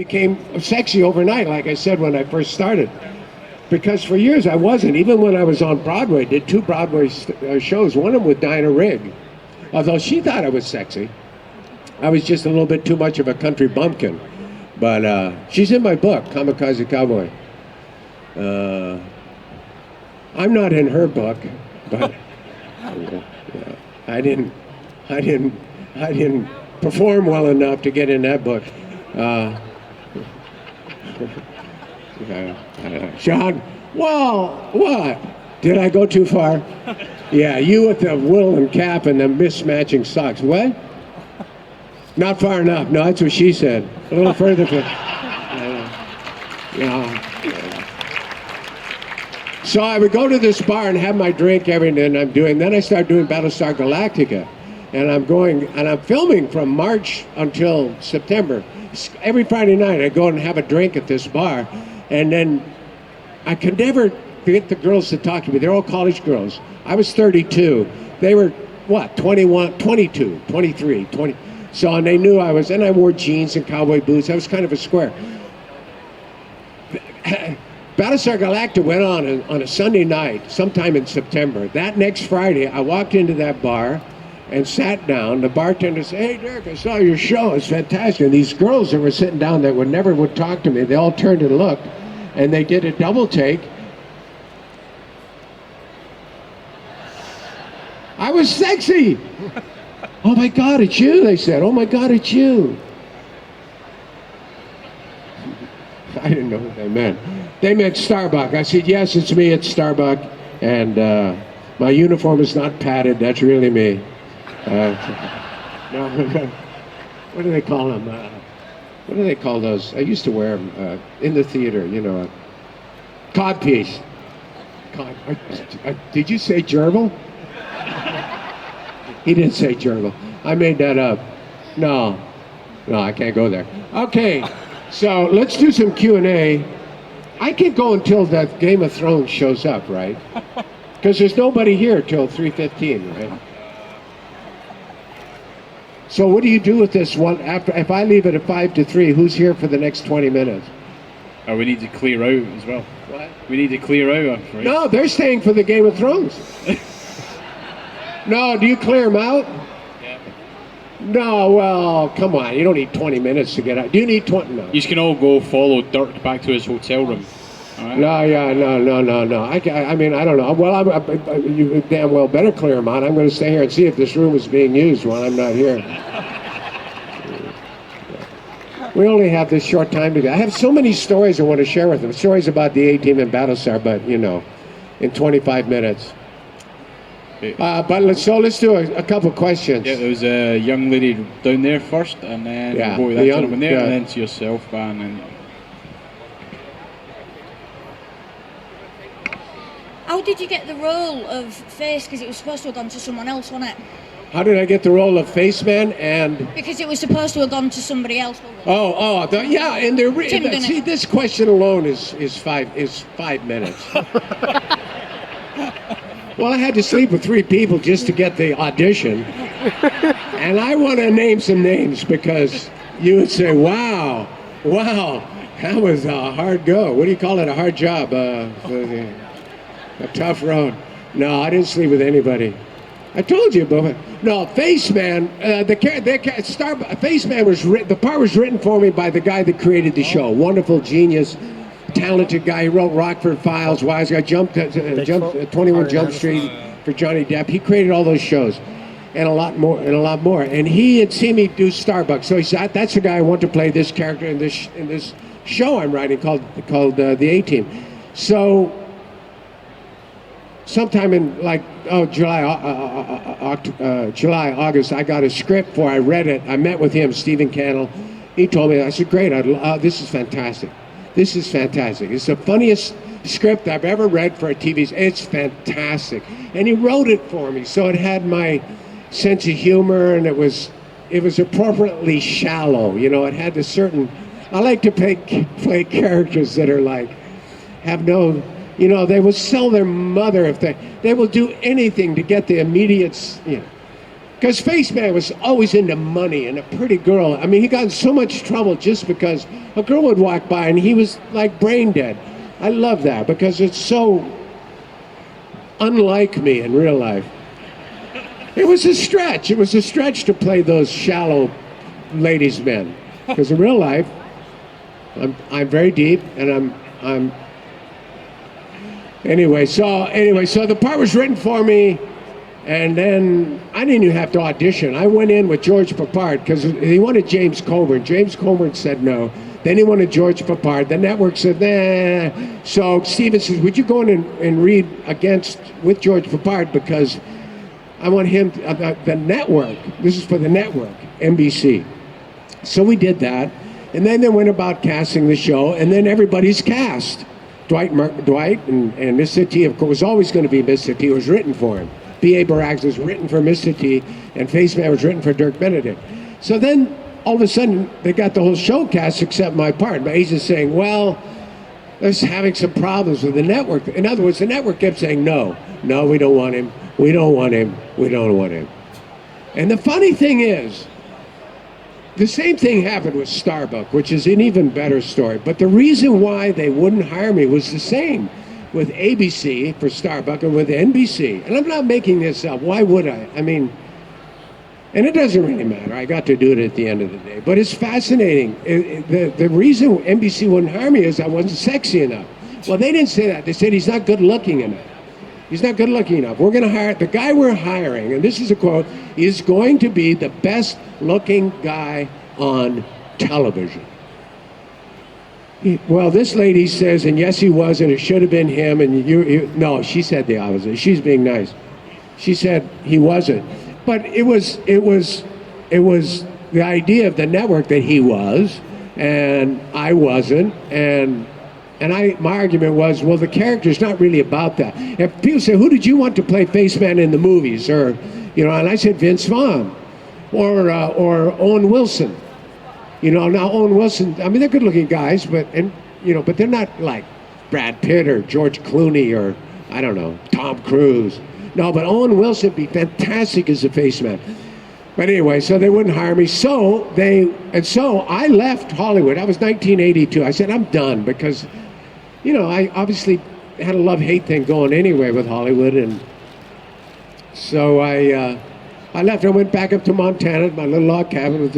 became sexy overnight, like I said when I first started. Because for years I wasn't. Even when I was on Broadway, did 2 Broadway shows, one of them with Dinah Rigg. Although she thought I was sexy. I was just a little bit too much of a country bumpkin. But she's in my book, Kamikaze Cowboy. I'm not in her book, but I didn't perform well enough to get in that book. Sean, well, what? Did I go too far? Yeah, you with the woolen cap and the mismatching socks. What? Not far enough. No, that's what she said. A little further. So I would go to this bar and have my drink every day, and then I started doing Battlestar Galactica. And I'm filming from March until September. Every Friday night I go and have a drink at this bar, and then I could never get the girls to talk to me. They're all college girls. I was 32. They were, 21, 22, 23, 20. So, and they knew I was, and I wore jeans and cowboy boots. I was kind of a square. Battlestar Galactica went on a Sunday night, sometime in September. That next Friday, I walked into that bar and sat down. The bartender said, "Hey, Dirk, I saw your show. It's fantastic." And these girls that were sitting down that never would talk to me, they all turned and looked, and they did a double take. I was sexy. "Oh my God, it's you," they said. "Oh my God, it's you." I didn't know what they meant. They meant Starbuck. I said, "Yes, it's me, it's Starbuck. And my uniform is not padded. That's really me." No, what do they call them? What do they call those? I used to wear them in the theater, codpiece. Did you say gerbil? He didn't say gerbil. I made that up. No, I can't go there. Okay, so let's do some Q&A. I can go until that Game of Thrones shows up, right? Because there's nobody here till 3:15, right? So what do you do with this one? If I leave it at 5 to 3, who's here for the next 20 minutes? Oh, we need to clear out as well. What? We need to clear out. Right? No, they're staying for the Game of Thrones. No, do you clear them out? Yeah. No, well, come on. You don't need 20 minutes to get out. Do you need 20? No. You can all go follow Dirk back to his hotel room. All right? No. I mean, I don't know. Well, you damn well better clear them out. I'm going to stay here and see if this room is being used while I'm not here. We only have this short time together. I have so many stories I want to share with them. Stories about the A-Team and Battlestar, but, in 25 minutes. But let's do a couple questions. Yeah, there was a young lady down there first, and then we'll go with that gentleman there, and then to yourself, and then... How did you get the role of Face? Because it was supposed to have gone to someone else, wasn't it? How did I get the role of Faceman? And because it was supposed to have gone to somebody else. And see, this question alone is 5 minutes. Well, I had to sleep with 3 people just to get the audition. And I want to name some names because you would say, wow, that was a hard go. What do you call it? A hard job? A tough road. No, I didn't sleep with anybody. I told you, but no, Faceman, Faceman was written, the part was written for me by the guy that created the show. Wonderful, genius, talented guy. He wrote Rockford Files, Wise Guy, 21 Jump Street for Johnny Depp. He created all those shows and a lot more. And he had seen me do Starbucks. So he said, "That's the guy I want to play this character in this show I'm writing called The A-Team." So sometime in July, August, I got a script for. I read it. I met with him, Stephen Cannell. He told me, I said, "Great, this is fantastic. This is fantastic. It's the funniest script I've ever read for a TV. It's fantastic." And he wrote it for me, so it had my sense of humor, and it was appropriately shallow. It had a certain. I like to play characters that are have no. They will sell their mother if they will do anything to get the immediate. Because Faceman was always into money and a pretty girl. I mean, he got in so much trouble just because a girl would walk by and he was like brain dead. I love that because it's so unlike me in real life. It was a stretch. It was a stretch to play those shallow ladies' men. Because in real life, I'm very deep and I'm. Anyway, so the part was written for me. And then I didn't even have to audition. I went in with George Papard because he wanted James Coburn. James Coburn said no. Then he wanted George Papard. The network said, nah. So Steven says, would you go in and read with George Papard because I want him, the network, this is for the network, NBC. So we did that. And then they went about casting the show, and then everybody's cast. Dwight and Mr. T, of course, was always going to be Mr. T. It was written for him. B.A. Baracks was written for Mr. T, and Faceman was written for Dirk Benedict. So then, all of a sudden, they got the whole show cast except my part. My agent's saying, well, they're having some problems with the network. In other words, the network kept saying, no, we don't want him, we don't want him, we don't want him. And the funny thing is, the same thing happened with Starbuck, which is an even better story. But the reason why they wouldn't hire me was the same with ABC for Starbuck and with NBC. And I'm not making this up. Why would I? I mean, and it doesn't really matter. I got to do it at the end of the day. But it's fascinating. The reason NBC wouldn't hire me is I wasn't sexy enough. Well, they didn't say that. They said he's not good looking enough. He's not good looking enough. We're going to hire, the guy we're hiring, and this is a quote, is going to be the best looking guy on television. Well, this lady says, and yes, he was, and it should have been him, and no, she said the opposite. She's being nice. She said he wasn't. But it was the idea of the network that he was, and I wasn't, and my argument was, well, the character's not really about that. If people say, who did you want to play Faceman in the movies? Or, and I said Vince Vaughn, or Owen Wilson. Now Owen Wilson, I mean, they're good-looking guys, but they're not like Brad Pitt or George Clooney or, I don't know, Tom Cruise. No, but Owen Wilson would be fantastic as a Faceman. But anyway, so they wouldn't hire me. So I left Hollywood. That was 1982. I said, I'm done because, I obviously had a love-hate thing going anyway with Hollywood. And so I left. I went back up to Montana, my little log cabin with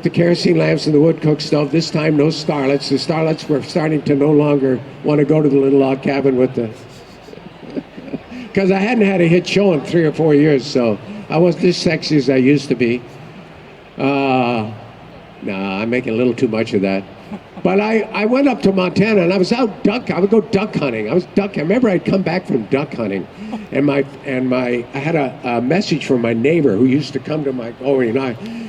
the kerosene lamps and the wood cook stove. This time, no starlets. The starlets were starting to no longer want to go to the little log cabin with the... Because I hadn't had a hit show in 3 or 4 years, so I wasn't as sexy as I used to be. I'm making a little too much of that. But I went up to Montana and I was out I would go duck hunting. I remember I'd come back from duck hunting, and I had a message from my neighbor who used to come to my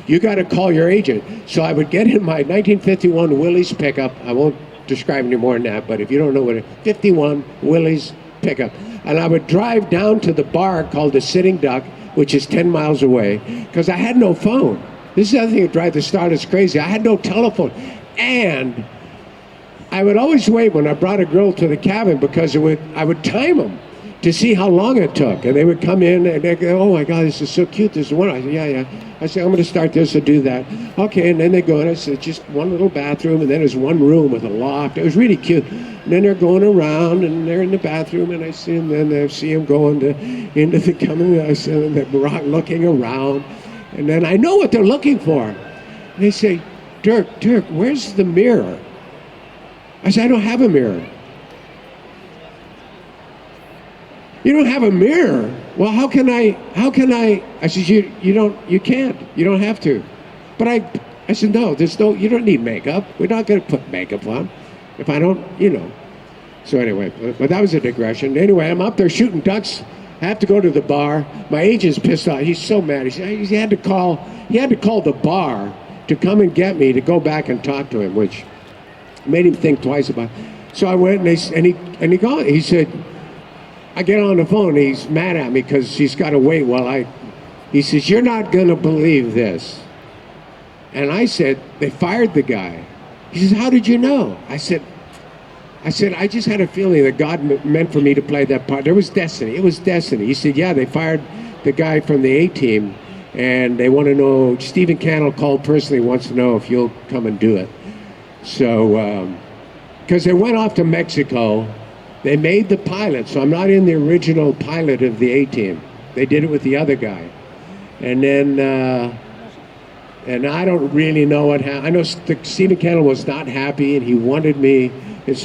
you got to call your agent. So I would get in my 1951 Willys pickup. I won't describe any more than that, but if you don't know what 51 Willys pickup, and I would drive down to the bar called the Sitting Duck, which is 10 miles away, because I had no phone. This is the other thing that drives the starlets crazy. I had no telephone. And I would always wait when I brought a girl to the cabin because I would time them to see how long it took. And they would come in and they'd go, oh my God, this is so cute. This is one. I said, yeah. I said, I'm going to start this and do that. Okay, and then they go, and I said, just one little bathroom, and then there's one room with a loft. It was really cute. And then they're going around, and they're in the bathroom, and I see them, and I see them going into the coming, I see them, they're looking around. And then I know what they're looking for. And they say, Dirk, where's the mirror? I said, I don't have a mirror. You don't have a mirror? Well, how can I? I said, you can't. You don't have to. But I said, no, you don't need makeup. We're not going to put makeup on. If I don't, So anyway, but that was a digression. Anyway, I'm up there shooting ducks. I have to go to the bar. My agent's pissed off. He's so mad. He had to call the bar to come and get me to go back and talk to him, which made him think twice about it. So I went and he called. He said, I get on the phone. He's mad at me because he's got to wait while he says, you're not going to believe this. And I said, they fired the guy. He says, how did you know? I said, I just had a feeling that God meant for me to play that part. There was destiny. It was destiny. He said, yeah, they fired the guy from the A team, and they want to know. Stephen Cannell called personally, wants to know if you'll come and do it. So, because they went off to Mexico, they made the pilot. So I'm not in the original pilot of the A team. They did it with the other guy, and then. And I don't really know what happened. I know Stephen Cannell was not happy, and he wanted me. And